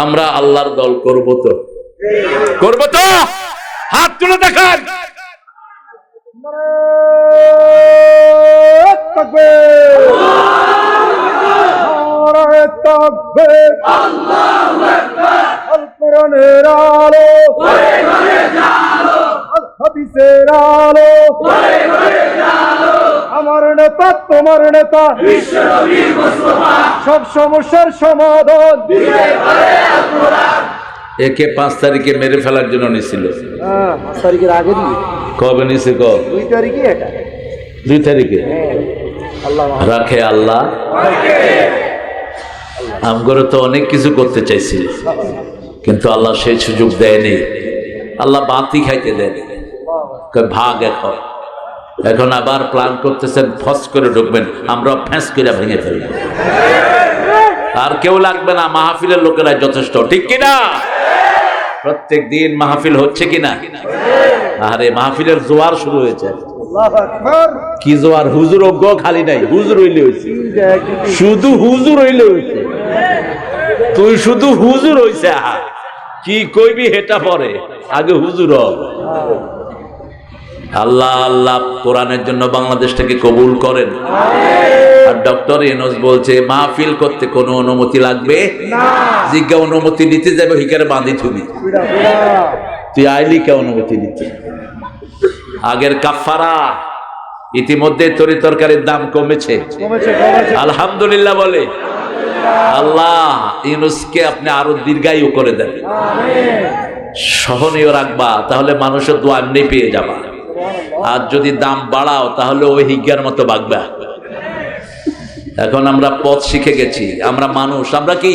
আমরা আল্লাহর দল করব তো? করব তো? হাত তুলে দেখান। কোরআনের আলো, হাদিসের আলো, আমার নেতা তোমার নেতা, সব সমস্যার সমাধান। একে 5 তারিখে মেরে ফেলার জন্য নিছিল। 5 তারিখের আগে দিয়ে কবে নিছে? 2 তারিখে এটা 2 তারিখে আল্লাহ রাখে আল্লাহ। আমগরে তো অনেক কিছু করতে চাইছিল, কিন্তু আল্লাহ সেই সুযোগ দেয়নি। আল্লাহ বাতি খাইতে দেন, ভাগ। এখন আবার প্ল্যান করতেছেন, ফস করে ঢুকবেন, আমরা ফ্যাঁস করে ভেঙে ফেলব। আর কেউ লাগবে না, মাহফিলের লোকেরা যথেষ্ট, ঠিক কিনা? প্রত্যেক দিন মাহফিল হচ্ছে কিনা? আরে মাহফিলের জোয়ার শুরু হয়েছে। কি জোয়ার! হুজুর অজ্ঞ খালি নাই, হুজুর হইলে হয়েছে, শুধু হুজুর হইলে হয়েছে। তুই শুধু হুজুর হইছে, কি কইবি হেটা পরে, আগে হুজুর হ। আল্লাহ আল্লাহ কোরআনের জন্য বাংলাদেশটাকে কবুল করেন। আর ডক্টর ইউনূস বলছে মাহফিল করতে কোনো অনুমতি লাগবে না। জিজ্ঞা অনুমতি নিতে যাবে, হিকারে বাঁধি তুমি, তুই আইলি কে অনুমতি নিতে? আগের কাফারা ইতিমধ্যে তরি তরকারির দাম কমেছে, আলহামদুলিল্লাহ বলে। আল্লাহ ইউনূসকে আপনি আরো দীর্ঘায়ু করে দেন, সহনীয় রাখবা, তাহলে মানুষের দোয়া এমনি পেয়ে যাবা। আর যদি দাম বাড়াও তাহলে ওই হিজ্ঞার মতো বাগবা। এখন আমরা পথ শিখে গেছি, আমরা মানুষ, আমরা কি